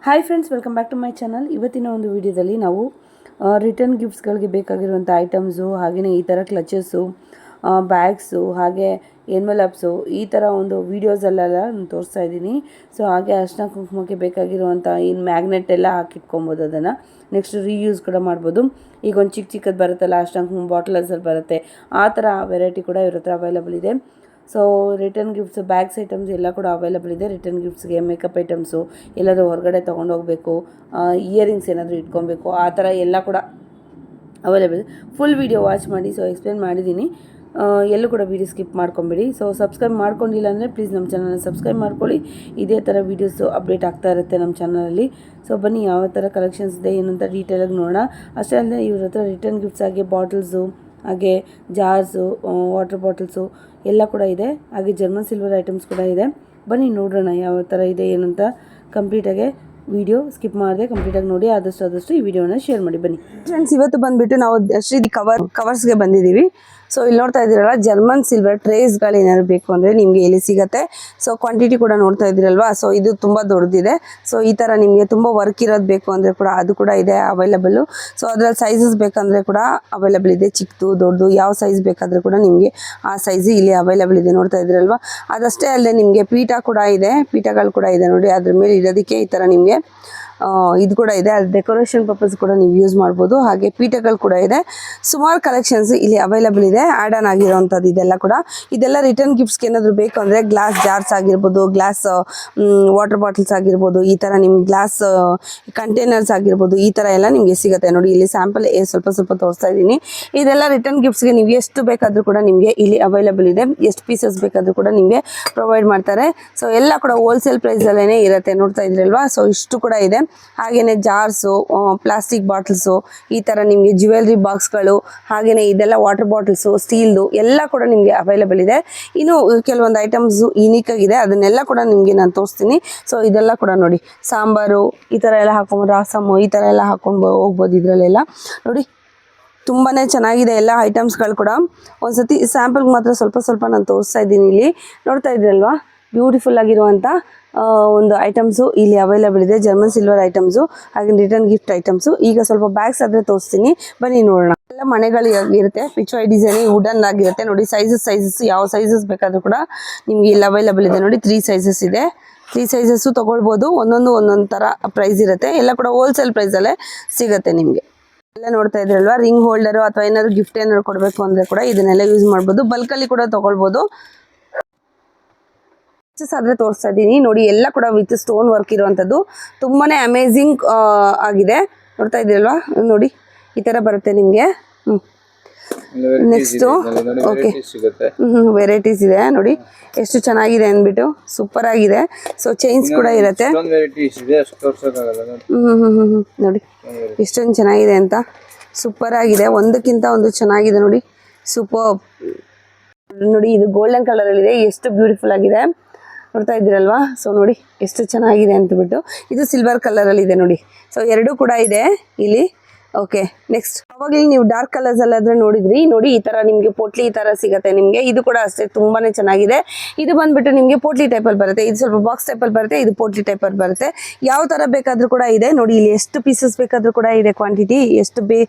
Hi friends, welcome back to my channel. ಇವತ್ತಿನ ಒಂದು ವಿಡಿಯೋದಲ್ಲಿ ನಾವು ರಿಟರ್ನ್ ಗಿಫ್ಟ್ಸ್ಗಳಿಗೆ ಬೇಕಾಗಿರುವಂಥ ಐಟಮ್ಸು, ಹಾಗೆಯೇ ಈ ಥರ ಕ್ಲಚಸ್ಸು, ಬ್ಯಾಗ್ಸು, ಹಾಗೆ ಎನ್ವೆಲಪ್ಸು, ಈ ಥರ ಒಂದು ವೀಡಿಯೋಸಲ್ಲೆಲ್ಲ ನಾನು ತೋರಿಸ್ತಾ ಇದ್ದೀನಿ. ಸೊ ಹಾಗೆ ಅರಿಶಿನ ಕುಂಕುಮಕ್ಕೆ ಬೇಕಾಗಿರುವಂಥ ಏನು ಮ್ಯಾಗ್ನೆಟ್ ಎಲ್ಲ ಹಾಕಿಟ್ಕೊಬೋದು. ಅದನ್ನು ನೆಕ್ಸ್ಟ್ ರೀಯೂಸ್ ಕೂಡ ಮಾಡ್ಬೋದು. ಈಗ ಒಂದು ಚಿಕ್ಕದು ಬರುತ್ತಲ್ಲ, ಅರಿಶಿನ ಕುಂಕುಮ ಬಾಟಲಲ್ಲಿ ಬರುತ್ತೆ, ಆ ಥರ ವೆರೈಟಿ ಕೂಡ ಇವ್ರ ಹತ್ರ ಅವೈಲಬಲ್ ಇದೆ. So return gifts, bags items ಎಲ್ಲ ಕೂಡ ಅವೈಲಬಲ್ ಇದೆ. ರಿಟರ್ನ್ ಗಿಫ್ಟ್ಸ್ಗೆ ಮೇಕಪ್ ಐಟಮ್ಸು, ಎಲ್ಲಾದರೂ ಹೊರಗಡೆ ತೊಗೊಂಡೋಗಬೇಕು, ಇಯರಿಂಗ್ಸ್ ಏನಾದರೂ ಇಟ್ಕೊಬೇಕು, ಆ ಥರ ಎಲ್ಲ ಕೂಡ ಅವೈಲಬಲ್. ಫುಲ್ ವೀಡಿಯೋ ವಾಚ್ ಮಾಡಿ. ಸೊ ಎಕ್ಸ್ಪ್ಲೇನ್ ಮಾಡಿದ್ದೀನಿ, ಎಲ್ಲೂ ಕೂಡ ವೀಡಿಯೋ ಸ್ಕಿಪ್ ಮಾಡ್ಕೊಂಬಿಡಿ. ಸೊ ಸಬ್ಸ್ಕ್ರೈಬ್ ಮಾಡ್ಕೊಂಡಿಲ್ಲ ಅಂದರೆ ಪ್ಲೀಸ್ ನಮ್ಮ ಚಾನಲ್ನ ಸಬ್ಸ್ಕ್ರೈಬ್ ಮಾಡ್ಕೊಳ್ಳಿ. ಇದೇ ಥರ ವೀಡಿಯೋಸು ಅಪ್ಡೇಟ್ ಆಗ್ತಾ ಇರುತ್ತೆ ನಮ್ಮ ಚಾನಲಲ್ಲಿ. ಸೊ ಬನ್ನಿ, ಯಾವ ಥರ ಕಲೆಕ್ಷನ್ಸ್ ಇದೆ ಏನು ಅಂತ ಡೀಟೇಲಾಗಿ ನೋಡೋಣ. ಅಷ್ಟೇ ಅಲ್ಲದೆ ಇವ್ರ ಹತ್ರ ರಿಟರ್ನ್ ಗಿಫ್ಟ್ಸ್ ಆಗಿ ಬಾಟಲ್ಸು, ಹಾಗೆ ಜಾರ್ಸು, ವಾಟರ್ ಬಾಟಲ್ಸು ಎಲ್ಲ ಕೂಡ ಇದೆ. ಹಾಗೆ ಜರ್ಮನ್ ಸಿಲ್ವರ್ ಐಟಮ್ಸ್ ಕೂಡ ಇದೆ. ಬನ್ನಿ ನೋಡೋಣ ಯಾವ ಥರ ಇದೆ ಏನಂತ. ಕಂಪ್ಲೀಟಾಗಿ ವಿಡಿಯೋ ಸ್ಕಿಪ್ ಮಾಡಿದೆ, ಕಂಪ್ಲೀಟಾಗಿ ನೋಡಿ. ಆದಷ್ಟು ಈ ವಿಡಿಯೋನ ಶೇರ್ ಮಾಡಿ. ಬನ್ನಿ ಫ್ರೆಂಡ್ಸ್, ಇವತ್ತು ಬಂದುಬಿಟ್ಟು ನಾವು ಶ್ರೀ ಕವರ್ಸ್ಗೆ ಬಂದಿದ್ದೀವಿ. ಸೊ ಇಲ್ಲಿ ನೋಡ್ತಾ ಇದ್ದೀರಲ್ಲ, ಜರ್ಮನ್ ಸಿಲ್ವರ್ ಟ್ರೇಸ್ಗಳು ಏನಾದ್ರು ಬೇಕು ಅಂದರೆ ನಿಮಗೆ ಇಲ್ಲಿ ಸಿಗುತ್ತೆ. ಸೊ ಕ್ವಾಂಟಿಟಿ ಕೂಡ ನೋಡ್ತಾ ಇದ್ದೀರಲ್ವಾ. ಸೊ ಇದು ತುಂಬ ದೊಡ್ಡದಿದೆ. ಸೊ ಈ ಥರ ನಿಮಗೆ ತುಂಬ ವರ್ಕ್ ಇರೋದು ಬೇಕು ಅಂದರೆ ಕೂಡ ಅದು ಕೂಡ ಇದೆ ಅವೈಲಬಲ್ಲು. ಸೊ ಅದರಲ್ಲಿ ಸೈಜಸ್ ಬೇಕಂದರೆ ಕೂಡ ಅವೈಲಬಲ್ ಇದೆ. ಚಿಕ್ಕದು ದೊಡ್ಡದು ಯಾವ ಸೈಜ್ ಬೇಕಾದರೂ ಕೂಡ ನಿಮಗೆ ಆ ಸೈಜು ಇಲ್ಲಿ ಅವೈಲಬಲ್ ಇದೆ. ನೋಡ್ತಾ ಇದ್ದೀರಲ್ವಾ. ಅದಷ್ಟೇ ಅಲ್ಲದೆ ನಿಮಗೆ ಪೀಠ ಕೂಡ ಇದೆ, ಪೀಠಗಳು ಕೂಡ ಇದೆ ನೋಡಿ. ಅದ್ರ ಮೇಲೆ ಇರೋದಕ್ಕೆ ಈ ಥರ ನಿಮಗೆ ಇದು ಕೂಡ ಇದೆ. ಅದು ಡೆಕೋರೇಷನ್ ಪರ್ಪಸ್ ಕೂಡ ನೀವು ಯೂಸ್ ಮಾಡ್ಬೋದು. ಹಾಗೆ ಪೀಠಗಳು ಕೂಡ ಇದೆ. ಸುಮಾರು ಕಲೆಕ್ಷನ್ಸ್ ಇಲ್ಲಿ ಅವೈಲಬಲ್ ಇದೆ, ಆ್ಯಡ್ ಆನ್ ಆಗಿರೋವಂಥದ್ದು ಇದೆಲ್ಲ ಕೂಡ. ಇದೆಲ್ಲ ರಿಟರ್ನ್ ಗಿಫ್ಟ್ಸ್ಗೆ ಏನಾದರೂ ಬೇಕು ಅಂದರೆ ಗ್ಲಾಸ್ ಜಾರ್ಸ್ ಆಗಿರ್ಬೋದು, ಗ್ಲಾಸ್ ವಾಟರ್ ಬಾಟಲ್ಸ್ ಆಗಿರ್ಬೋದು, ಈ ಥರ ನಿಮ್ಗೆ ಗ್ಲಾಸ್ ಕಂಟೈನರ್ಸ್ ಆಗಿರ್ಬೋದು, ಈ ಥರ ಎಲ್ಲ ನಿಮಗೆ ಸಿಗುತ್ತೆ ನೋಡಿ. ಇಲ್ಲಿ ಸ್ಯಾಂಪಲ್ ಸ್ವಲ್ಪ ತೋರಿಸ್ತಾ ಇದ್ದೀನಿ. ಇದೆಲ್ಲ ರಿಟರ್ನ್ ಗಿಫ್ಟ್ಸ್ಗೆ ನೀವು ಎಷ್ಟು ಬೇಕಾದರೂ ಕೂಡ ನಿಮಗೆ ಇಲ್ಲಿ ಅವೈಲಬಲ್ ಇದೆ. ಎಷ್ಟು ಪೀಸಸ್ ಬೇಕಾದರೂ ಕೂಡ ನಿಮಗೆ ಪ್ರೊವೈಡ್ ಮಾಡ್ತಾರೆ. ಸೊ ಎಲ್ಲ ಕೂಡ ಹೋಲ್ಸೇಲ್ ಪ್ರೈಸಲ್ಲೇ ಇರುತ್ತೆ. ನೋಡ್ತಾ ಇದ್ರಲ್ವಾ. ಸೊ ಇಷ್ಟು ಕೂಡ ಇದೆ. ಹಾಗೆಯೇ ಜಾರ್ಸು, ಪ್ಲಾಸ್ಟಿಕ್ ಬಾಟಲ್ಸು, ಈ ಥರ ನಿಮಗೆ ಜ್ಯುವೆಲ್ರಿ ಬಾಕ್ಸ್ಗಳು, ಹಾಗೆಯೇ ಇದೆಲ್ಲ ವಾಟರ್ ಬಾಟಲ್ಸು, ಸ್ಟೀಲ್ದು ಎಲ್ಲ ಕೂಡ ನಿಮಗೆ ಅವೈಲಬಲ್ ಇದೆ. ಇನ್ನು ಕೆಲವೊಂದು ಐಟಮ್ಸು ಯುನೀಕ್ ಆಗಿದೆ, ಅದನ್ನೆಲ್ಲ ಕೂಡ ನಿಮಗೆ ನಾನು ತೋರಿಸ್ತೀನಿ. ಸೊ ಇದೆಲ್ಲ ಕೂಡ ನೋಡಿ, ಸಾಂಬಾರು ಈ ಥರ ಎಲ್ಲ ಹಾಕೊಂಡು, ರಸಮು ಈ ಥರ ಎಲ್ಲ ಹಾಕೊಂಡು ಹೋಗ್ಬೋದು. ಇದರಲ್ಲೆಲ್ಲ ನೋಡಿ ತುಂಬಾ ಚೆನ್ನಾಗಿದೆ ಎಲ್ಲ ಐಟಮ್ಸ್ಗಳು ಕೂಡ. ಒಂದು ಸತಿ ಸ್ಯಾಂಪಲ್ಗೆ ಮಾತ್ರ ಸ್ವಲ್ಪ ನಾನು ತೋರಿಸ್ತಾ ಇದ್ದೀನಿ. ಇಲ್ಲಿ ನೋಡ್ತಾ ಇದ್ರಲ್ವಾ, ಬ್ಯೂಟಿಫುಲ್ ಆಗಿರುವಂಥ ಒಂದು ಐಟಮ್ಸು ಇಲ್ಲಿ ಅವೈಲಬಲ್ ಇದೆ. ಜರ್ಮನ್ ಸಿಲ್ವರ್ ಐಟಮ್ಸು, ಹಾಗೆ ರಿಟರ್ನ್ ಗಿಫ್ಟ್ ಐಟಮ್ಸು. ಈಗ ಸ್ವಲ್ಪ ಬ್ಯಾಗ್ಸ್ ಆದರೆ ತೋರಿಸ್ತೀನಿ, ಬನ್ನಿ ನೋಡೋಣ. ಎಲ್ಲ ಮನೆಗಳು ಇರುತ್ತೆ, ಪಿಚ್ ವೈ ಡಿಸೈನ್ ವುಡನ್ ಆಗಿರುತ್ತೆ ನೋಡಿ. ಸೈಜಸ್ ಯಾವ ಸೈಜಸ್ ಬೇಕಾದರೂ ಕೂಡ ನಿಮಗೆ ಇಲ್ಲಿ ಅವೈಲಬಲ್ ಇದೆ ನೋಡಿ. 3 ಸೈಜಸ್ ಇದೆ. 3 ಸೈಜಸ್ಸು ತೊಗೊಳ್ಬೋದು. ಒಂದೊಂದು ಥರ ಪ್ರೈಸ್ ಇರುತ್ತೆ. ಎಲ್ಲ ಕೂಡ ಹೋಲ್ಸೇಲ್ ಪ್ರೈಸಲ್ಲೇ ಸಿಗುತ್ತೆ ನಿಮಗೆ. ಎಲ್ಲ ನೋಡ್ತಾ ಇದ್ರಲ್ವಾ, ರಿಂಗ್ ಹೋಲ್ಡರು ಅಥವಾ ಏನಾದರೂ ಗಿಫ್ಟ್ ಏನಾದ್ರು ಕೊಡಬೇಕು ಅಂದರೆ ಕೂಡ ಇದನ್ನೆಲ್ಲ ಯೂಸ್ ಮಾಡ್ಬೋದು. ಬಲ್ಕಲ್ಲಿ ಕೂಡ ತೊಗೊಳ್ಬೋದು. ಆದ್ರೆ ತೋರಿಸ್ತಾ ಇದ್ದೀನಿ ನೋಡಿ. ಎಲ್ಲ ಕೂಡ ವಿತ್ ಸ್ಟೋನ್ ವರ್ಕ್ ಇರುವಂಥದ್ದು, ತುಂಬಾನೇ ಅಮೇಝಿಂಗ್ ಆಗಿದೆ. ನೋಡ್ತಾ ಇದ್ದೀರಲ್ವಾ, ನೋಡಿ ಈ ಥರ ಬರುತ್ತೆ ನಿಮಗೆ. ನೆಕ್ಸ್ಟು ಓಕೆ, ವೆರೈಟೀಸ್ ಇದೆ ನೋಡಿ, ಎಷ್ಟು ಚೆನ್ನಾಗಿದೆ ಅಂದ್ಬಿಟ್ಟು, ಸೂಪರ್ ಆಗಿದೆ. ಸೊ ಚೈನ್ಸ್ ಕೂಡ ಇರುತ್ತೆ. ನೋಡಿ ಎಷ್ಟೊಂದು ಚೆನ್ನಾಗಿದೆ ಅಂತ, ಸೂಪರ್ ಆಗಿದೆ. ಒಂದಕ್ಕಿಂತ ಒಂದು ಚೆನ್ನಾಗಿದೆ ನೋಡಿ, ಸೂಪರ್ ನೋಡಿ. ಇದು ಗೋಲ್ಡನ್ ಕಲರಲ್ಲಿದೆ, ಎಷ್ಟು ಬ್ಯೂಟಿಫುಲ್ ಆಗಿದೆ. ನೋಡ್ತಾ ಇದ್ದೀರಲ್ವಾ. ಸೊ ನೋಡಿ ಎಷ್ಟು ಚೆನ್ನಾಗಿದೆ ಅಂತಬಿಟ್ಟು. ಇದು ಸಿಲ್ವರ್ ಕಲರಲ್ಲಿ ಇದೆ ನೋಡಿ. ಸೊ ಎರಡೂ ಕೂಡ ಇದೆ ಇಲ್ಲಿ. ಓಕೆ, ನೆಕ್ಸ್ಟ್ ಅವಾಗಲೇ ನೀವು ಡಾರ್ಕ್ ಕಲರ್ಸ್ ಅಲ್ಲಾದ್ರೆ ನೋಡಿದ್ರಿ ನೋಡಿ. ಈ ಥರ ನಿಮಗೆ ಪೋಟ್ಲಿ ಈ ಥರ ಸಿಗುತ್ತೆ ನಿಮಗೆ. ಇದು ಕೂಡ ಅಷ್ಟೇ ತುಂಬಾ ಚೆನ್ನಾಗಿದೆ. ಇದು ಬಂದುಬಿಟ್ಟು ನಿಮಗೆ ಪೋಟ್ಲಿ ಟೈಪಲ್ಲಿ ಬರುತ್ತೆ. ಇದು ಸ್ವಲ್ಪ ಬಾಕ್ಸ್ ಟೈಪಲ್ಲಿ ಬರುತ್ತೆ, ಇದು ಪೋಟ್ಲಿ ಟೈಪಲ್ಲಿ ಬರುತ್ತೆ. ಯಾವ ಥರ ಬೇಕಾದರೂ ಕೂಡ ಇದೆ ನೋಡಿ. ಇಲ್ಲಿ ಎಷ್ಟು ಪೀಸಸ್ ಬೇಕಾದರೂ ಕೂಡ ಇದೆ, ಕ್ವಾಂಟಿಟಿ ಎಷ್ಟು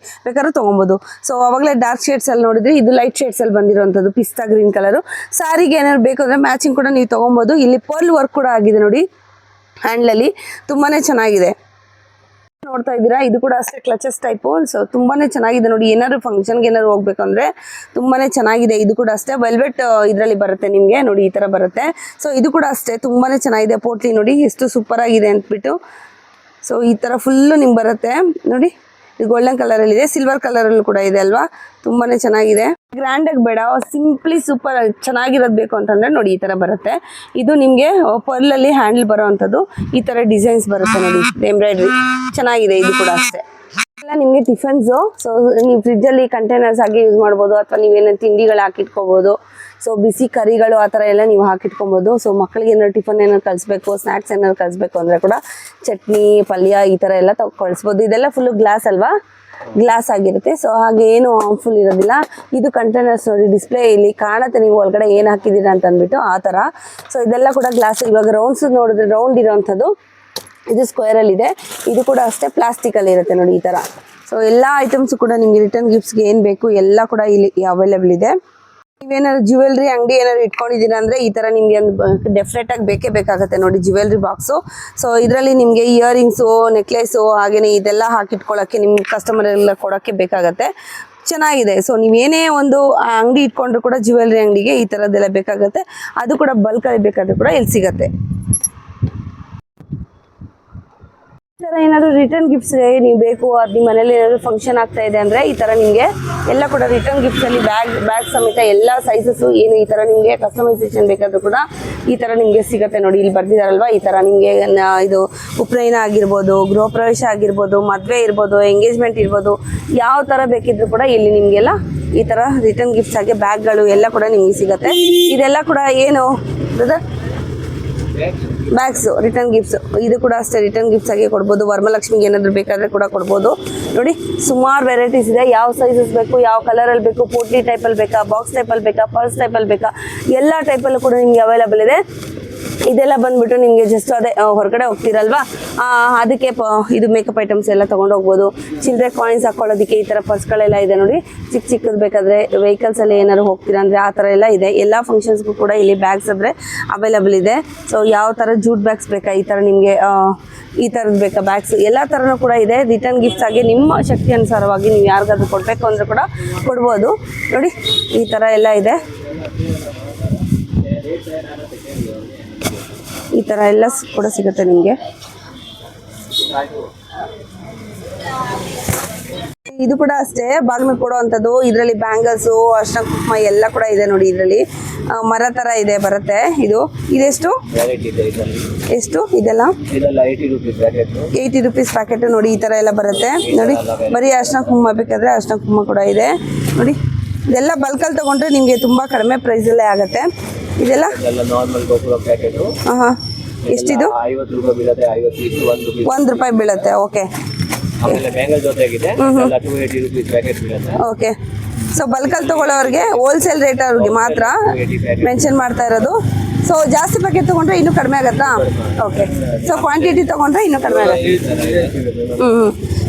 ಬೇಕಾದ್ರೂ ತೊಗೊಬೋದು. ಸೊ ಅವಾಗಲೇ ಡಾರ್ಕ್ ಶೇಡ್ಸಲ್ಲಿ ನೋಡಿದ್ರಿ, ಇದು ಲೈಟ್ ಶೇಡ್ಸಲ್ಲಿ ಬಂದಿರುವಂಥದ್ದು ಪಿಸ್ತಾ ಗ್ರೀನ್ ಕಲರು. ಸ್ಯಾರಿಗೆ ಏನಾದ್ರು ಬೇಕು ಅಂದರೆ ಮ್ಯಾಚಿಂಗ್ ಕೂಡ ನೀವು ತೊಗೊಬೋದು. ಇಲ್ಲಿ ಪರ್ಲ್ ವರ್ಕ್ ಕೂಡ ಆಗಿದೆ ನೋಡಿ, ಹ್ಯಾಂಡ್ಲಲ್ಲಿ ತುಂಬಾ ಚೆನ್ನಾಗಿದೆ. ನೋಡ್ತಾ ಇದ್ದೀರಾ, ಇದು ಕೂಡ ಅಷ್ಟೇ ಕ್ಲಚಸ್ ಟೈಪು. ಸೊ ತುಂಬಾನೇ ಚೆನ್ನಾಗಿದೆ ನೋಡಿ. ಏನಾದ್ರು ಫಂಕ್ಷನ್ಗೆ ಏನಾದ್ರು ಹೋಗ್ಬೇಕಂದ್ರೆ ತುಂಬಾನೇ ಚೆನ್ನಾಗಿದೆ. ಇದು ಕೂಡ ಅಷ್ಟೇ ವೆಲ್ವೆಟ್ ಇದರಲ್ಲಿ ಬರುತ್ತೆ ನಿಮಗೆ ನೋಡಿ, ಈ ಥರ ಬರುತ್ತೆ. ಸೊ ಇದು ಕೂಡ ಅಷ್ಟೇ ತುಂಬಾನೇ ಚೆನ್ನಾಗಿದೆ. ಪೋಟ್ಲಿ ನೋಡಿ ಎಷ್ಟು ಸೂಪರ್ ಆಗಿದೆ ಅಂದ್ಬಿಟ್ಟು. ಸೊ ಈ ಥರ ಫುಲ್ಲು ನಿಮ್ಗೆ ಬರುತ್ತೆ ನೋಡಿ. ಇದು ಗೋಲ್ಡನ್ ಕಲರಲ್ಲಿದೆ, ಸಿಲ್ವರ್ ಕಲರಲ್ಲೂ ಕೂಡ ಇದೆ ಅಲ್ವಾ. ತುಂಬಾ ಚೆನ್ನಾಗಿದೆ. ಗ್ರ್ಯಾಂಡಾಗಿ ಬೇಡ, ಸಿಂಪ್ಲಿ ಸೂಪರ್ ಚೆನ್ನಾಗಿರೋದು ಬೇಕು ಅಂತಂದರೆ ನೋಡಿ ಈ ಥರ ಬರುತ್ತೆ. ಇದು ನಿಮಗೆ ಪರ್ಲಲ್ಲಿ ಹ್ಯಾಂಡಲ್ ಬರೋ ಅಂಥದ್ದು, ಈ ಥರ ಡಿಸೈನ್ಸ್ ಬರುತ್ತೆ ನೋಡಿ, ಎಂಬ್ರಾಯ್ಡ್ರಿ ಚೆನ್ನಾಗಿದೆ. ಇದು ಕೂಡ ಅಷ್ಟೇ ಎಲ್ಲ ನಿಮಗೆ ಟಿಫನ್ಸು. ಸೊ ನೀವು ಫ್ರಿಜ್ಜಲ್ಲಿ ಕಂಟೈನರ್ಸ್ ಆಗಿ ಯೂಸ್ ಮಾಡ್ಬೋದು, ಅಥವಾ ನೀವೇನೋ ತಿಂಡಿಗಳು ಹಾಕಿಟ್ಕೋಬೋದು. ಸೊ ಬಿಸಿ ಕರಿಗಳು ಆ ಥರ ಎಲ್ಲ ನೀವು ಹಾಕಿಟ್ಕೊಬೋದು. ಸೊ ಮಕ್ಕಳಿಗೆ ಏನಾದ್ರು ಟಿಫನ್ ಏನಾದ್ರು ಕಳಿಸ್ಬೇಕು, ಸ್ನ್ಯಾಕ್ಸ್ ಏನಾದ್ರು ಕಳಿಸ್ಬೇಕು ಅಂದರೆ ಕೂಡ ಚಟ್ನಿ ಪಲ್ಯ ಈ ಥರ ಎಲ್ಲ ಕಳಿಸ್ಬೋದು. ಇದೆಲ್ಲ ಫುಲ್ಲು ಗ್ಲಾಸ್ ಅಲ್ವಾ, ಗ್ಲಾಸ್ ಆಗಿರುತ್ತೆ. ಸೊ ಹಾಗೆ ಏನು ಹಾರ್ಮ್ಫುಲ್ ಇರೋದಿಲ್ಲ. ಇದು ಕಂಟೈನರ್ಸ್ ನೋಡಿ, ಡಿಸ್ಪ್ಲೇ ಇಲ್ಲಿ ಕಾಣುತ್ತೆ ನೀವು ಒಳಗಡೆ ಏನು ಹಾಕಿದ್ದೀರಾ ಅಂತ ಅಂದ್ಬಿಟ್ಟು, ಆ ಥರ. ಸೊ ಇದೆಲ್ಲ ಕೂಡ ಗ್ಲಾಸ್. ಇವಾಗ ರೌಂಡ್ಸ್ ನೋಡಿದ್ರೆ ರೌಂಡ್ ಇರೋವಂಥದ್ದು ಇದು ಸ್ಕ್ವೇರಲ್ಲಿದೆ, ಇದು ಕೂಡ ಅಷ್ಟೇ ಪ್ಲಾಸ್ಟಿಕಲ್ಲಿ ಇರುತ್ತೆ ನೋಡಿ ಈ ಥರ. ಸೊ ಎಲ್ಲ ಐಟಮ್ಸು ಕೂಡ ನಿಮಗೆ ರಿಟರ್ನ್ ಗಿಫ್ಟ್ಸ್ಗೆ ಏನು ಬೇಕು ಎಲ್ಲ ಕೂಡ ಇಲ್ಲಿ ಅವೈಲೇಬಲ್ ಇದೆ. ನೀವೇನಾದ್ರು ಜ್ಯುವೆಲ್ರಿ ಅಂಗಡಿ ಏನಾದ್ರು ಇಟ್ಕೊಂಡಿದ್ದೀರಾ ಅಂದರೆ ಈ ಥರ ನಿಮಗೆ ಒಂದು ಡೆಫಿನೆಟಾಗಿ ಬೇಕೇ ಬೇಕಾಗುತ್ತೆ ನೋಡಿ ಜ್ಯುವೆಲ್ರಿ ಬಾಕ್ಸು. ಸೊ ಇದರಲ್ಲಿ ನಿಮಗೆ ಇಯರಿಂಗ್ಸು, ನೆಕ್ಲೆಸು ಹಾಗೆಯೇ ಇದೆಲ್ಲ ಹಾಕಿಟ್ಕೊಳ್ಳೋಕ್ಕೆ ನಿಮ್ಮ ಕಸ್ಟಮರ್ ಎಲ್ಲ ಕೊಡೋಕ್ಕೆ ಬೇಕಾಗತ್ತೆ. ಚೆನ್ನಾಗಿದೆ. ಸೊ ನೀವೇನೇ ಒಂದು ಅಂಗಡಿ ಇಟ್ಕೊಂಡ್ರು ಕೂಡ ಜ್ಯುವೆಲ್ರಿ ಅಂಗಡಿಗೆ ಈ ಥರದ್ದೆಲ್ಲ ಬೇಕಾಗುತ್ತೆ. ಅದು ಕೂಡ ಬಲ್ಕಲ್ಲಿ ಬೇಕಾದರೂ ಕೂಡ ಇಲ್ಲಿ ಸಿಗುತ್ತೆ. ಈ ಥರ ಏನಾದರೂ ರಿಟರ್ನ್ ಗಿಫ್ಟ್ಸ್ಗೆ ನೀವು ಬೇಕು, ಅದು ನಿಮ್ಮ ಮನೇಲಿ ಏನಾದರೂ ಫಂಕ್ಷನ್ ಆಗ್ತಾ ಇದೆ ಅಂದರೆ ಈ ಥರ ನಿಮಗೆ ಎಲ್ಲ ಕೂಡ ರಿಟರ್ನ್ ಗಿಫ್ಟ್ಸಲ್ಲಿ ಬ್ಯಾಗ್ ಸಮೇತ ಎಲ್ಲ ಸೈಜಸ್ಸು ಏನು ಈ ಥರ ನಿಮಗೆ ಕಸ್ಟಮೈಸೇಷನ್ ಬೇಕಾದರೂ ಕೂಡ ಈ ಥರ ನಿಮಗೆ ಸಿಗುತ್ತೆ ನೋಡಿ. ಇಲ್ಲಿ ಬರ್ದಿದ್ದಾರಲ್ವ ಈ ಥರ ನಿಮಗೆ ಇದು ಉಪನಯನ ಆಗಿರ್ಬೋದು, ಗೃಹ ಪ್ರವೇಶ ಆಗಿರ್ಬೋದು, ಮದುವೆ ಇರ್ಬೋದು, ಎಂಗೇಜ್ಮೆಂಟ್ ಇರ್ಬೋದು, ಯಾವ ಥರ ಬೇಕಿದ್ರೂ ಕೂಡ ಇಲ್ಲಿ ನಿಮಗೆಲ್ಲ ಈ ಥರ ರಿಟರ್ನ್ ಗಿಫ್ಟ್ಸ್ ಆಗಿ ಬ್ಯಾಗ್ಗಳು ಎಲ್ಲ ಕೂಡ ನಿಮಗೆ ಸಿಗುತ್ತೆ. ಇದೆಲ್ಲ ಕೂಡ ಏನು ಬ್ಯಾಗ್ಸು ರಿಟರ್ನ್ ಗಿಫ್ಟ್ಸು, ಇದು ಕೂಡ ಅಷ್ಟೇ ರಿಟರ್ನ್ ಗಿಫ್ಟ್ಸ್ ಆಗಿ ಕೊಡ್ಬೋದು. ವರಮಲಕ್ಷ್ಮಿಗೆ ಏನಾದರೂ ಬೇಕಾದರೆ ಕೂಡ ಕೊಡ್ಬೋದು ನೋಡಿ. ಸುಮಾರು ವೆರೈಟೀಸ್ ಇದೆ. ಯಾವ ಸೈಜಸ್ ಬೇಕು, ಯಾವ ಕಲರಲ್ಲಿ ಬೇಕು, ಪೋಟ್ಲಿ ಟೈಪಲ್ಲಿ ಬೇಕಾ, ಬಾಕ್ಸ್ ಟೈಪಲ್ಲಿ ಬೇಕಾ, ಪರ್ಸ್ ಟೈಪಲ್ಲಿ ಬೇಕಾ, ಎಲ್ಲ ಟೈಪಲ್ಲೂ ಕೂಡ ನಿಮಗೆ ಅವೈಲೇಬಲ್ ಇದೆ. ಇದೆಲ್ಲ ಬಂದ್ಬಿಟ್ಟು ನಿಮಗೆ ಜಸ್ಟ್ ಅದೇ ಹೊರಗಡೆ ಹೋಗ್ತೀರಲ್ವಾ ಅದಕ್ಕೆ ಇದು ಮೇಕಪ್ ಐಟಮ್ಸ್ ಎಲ್ಲ ತೊಗೊಂಡು ಹೋಗ್ಬೋದು. ಚಿಲ್ಲರೆ ಕಾಯಿನ್ಸ್ ಹಾಕ್ಕೊಳ್ಳೋದಕ್ಕೆ ಈ ಥರ ಪರ್ಸ್ಗಳೆಲ್ಲ ಇದೆ ನೋಡಿ. ಚಿಕ್ಕದು ಬೇಕಾದರೆ ವೆಹಿಕಲ್ಸಲ್ಲಿ ಏನಾದ್ರು ಹೋಗ್ತೀರಾ ಅಂದರೆ ಆ ಥರ ಎಲ್ಲ ಇದೆ. ಎಲ್ಲ ಫಂಕ್ಷನ್ಸ್ಗೂ ಕೂಡ ಇಲ್ಲಿ ಬ್ಯಾಗ್ಸ್ ಅಂದರೆ ಅವೈಲೇಬಲ್ ಇದೆ. ಸೊ ಯಾವ ಥರ ಜೂಟ್ ಬ್ಯಾಗ್ಸ್ ಬೇಕಾ, ಈ ಥರ ನಿಮಗೆ ಈ ಥರದ್ದು ಬೇಕಾ ಬ್ಯಾಗ್ಸ್, ಎಲ್ಲ ಥರನೂ ಕೂಡ ಇದೆ. ರಿಟರ್ನ್ ಗಿಫ್ಟ್ಸ್ ಆಗಿ ನಿಮ್ಮ ಶಕ್ತಿ ಅನುಸಾರವಾಗಿ ನೀವು ಯಾರಿಗಾದ್ರೂ ಕೊಡಬೇಕು ಅಂದರೆ ಕೂಡ ಕೊಡ್ಬೋದು ನೋಡಿ. ಈ ಥರ ಎಲ್ಲ ಇದೆ. ಈ ಥರ ಎಲ್ಲ ಕೂಡ ಸಿಗುತ್ತೆ ನಿಮಗೆ. ಇದು ಕೂಡ ಅಷ್ಟೇ ಬಾಗಿಲು ಕೊಡುವಂಥದ್ದು. ಇದರಲ್ಲಿ ಬ್ಯಾಂಗಲ್ಸು, ಅರ್ಶಿನ ಕುಂಕುಮ ಎಲ್ಲ ಕೂಡ ಇದೆ ನೋಡಿ. ಇದರಲ್ಲಿ ಮರ ಥರ ಇದೆ ಬರುತ್ತೆ. ಇದೆಷ್ಟು ಎಷ್ಟು ಇದೆಲ್ಲ 80 ರುಪೀಸ್ ಪ್ಯಾಕೆಟ್ ನೋಡಿ. ಈ ಥರ ಎಲ್ಲ ಬರುತ್ತೆ ನೋಡಿ. ಬರೀ ಅರ್ಶಿನ ಕುಂಕುಮ ಬೇಕಾದರೆ ಅರ್ಶಿನ ಕುಂಕುಮ ಕೂಡ ಇದೆ ನೋಡಿ. ಇದೆಲ್ಲ ಬಲ್ಕಲ್ಲಿ ತೊಗೊಂಡ್ರೆ ನಿಮಗೆ ತುಂಬ ಕಡಿಮೆ ಪ್ರೈಸಲ್ಲೇ ಆಗುತ್ತೆ. ಇದೆಲ್ಲ ಹಾಂ ಎಷ್ಟಿದು? 50 ರೂಪಾಯಿ ಬೀಳುತ್ತೆ. 1 ರೂಪಾಯಿ ಬೀಳುತ್ತೆ. Okay okay. ಸೊ ಬಲ್ಕಲ್ಲಿ ತೊಗೊಳ್ಳೋರಿಗೆ ಹೋಲ್ಸೇಲ್ ರೇಟ್ ಅವ್ರಿಗೆ ಮಾತ್ರ ಮೆನ್ಷನ್ ಮಾಡ್ತಾ ಇರೋದು. ಸೊ ಜಾಸ್ತಿ ಪ್ಯಾಕೆಟ್ ತೊಗೊಂಡ್ರೆ ಇನ್ನೂ ಕಡಿಮೆ ಆಗುತ್ತಾ? ಓಕೆ. ಸೊ ಕ್ವಾಂಟಿಟಿ ತೊಗೊಂಡ್ರೆ ಇನ್ನೂ ಕಡಿಮೆ ಆಗುತ್ತೆ.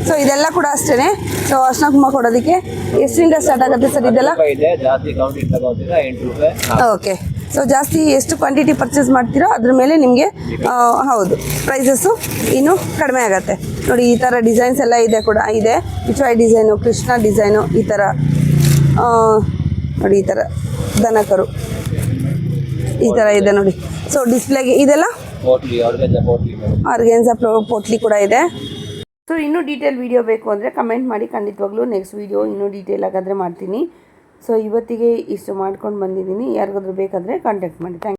ಸೊ ಇದೆಲ್ಲ ಕೂಡ ಅಷ್ಟೇ. ಸೊ ಅರ್ಶಿನ ಕುಂಕುಮ ಕೊಡೋದಕ್ಕೆ ಎಷ್ಟರಿಂದ ಸ್ಟಾರ್ಟ್ ಆಗುತ್ತೆ ಸರ್ ಇದೆಲ್ಲ? ಓಕೆ. ಸೊ ಜಾಸ್ತಿ ಎಷ್ಟು ಕ್ವಾಂಟಿಟಿ ಪರ್ಚೇಸ್ ಮಾಡ್ತೀರೋ ಅದ್ರ ಮೇಲೆ ನಿಮಗೆ ಹೌದು ಪ್ರೈಸಸ್ಸು ಇನ್ನೂ ಕಡಿಮೆ ಆಗುತ್ತೆ ನೋಡಿ. ಈ ಥರ ಡಿಸೈನ್ಸ್ ಎಲ್ಲ ಇದೆ ಕೂಡ ಇದೆ. ಪಿಚ್ವಾಯ್ ಡಿಸೈನು, ಕೃಷ್ಣ ಡಿಸೈನು, ಈ ಥರ ನೋಡಿ. ಈ ಥರ ದನಕರು ಈ ಥರ ಇದೆ ನೋಡಿ. ಸೊ ಡಿಸ್ಪ್ಲೇಗೆ ಇದೆಲ್ಲ ಆರ್ಗೆನ್ಸಾ ಪೋಟ್ಲಿ ಕೂಡ ಇದೆ. ಸೊ ಇನ್ನೂ ಡೀಟೇಲ್ ವಿಡಿಯೋ ಬೇಕು ಅಂದರೆ ಕಮೆಂಟ್ ಮಾಡಿ, ಖಂಡಿತವಾಗ್ಲೂ ನೆಕ್ಸ್ಟ್ ವಿಡಿಯೋ ಇನ್ನೂ ಡೀಟೇಲ್ ಆಗಾದರೆ ಮಾಡ್ತೀನಿ. ಸೊ ಇವತ್ತಿಗೆ ಇಷ್ಟು ಮಾಡ್ಕೊಂಡು ಬಂದಿದ್ದೀನಿ. ಯಾರಿಗಾದ್ರೂ ಬೇಕಾದರೆ ಕಾಂಟ್ಯಾಕ್ಟ್ ಮಾಡಿ. Thank you.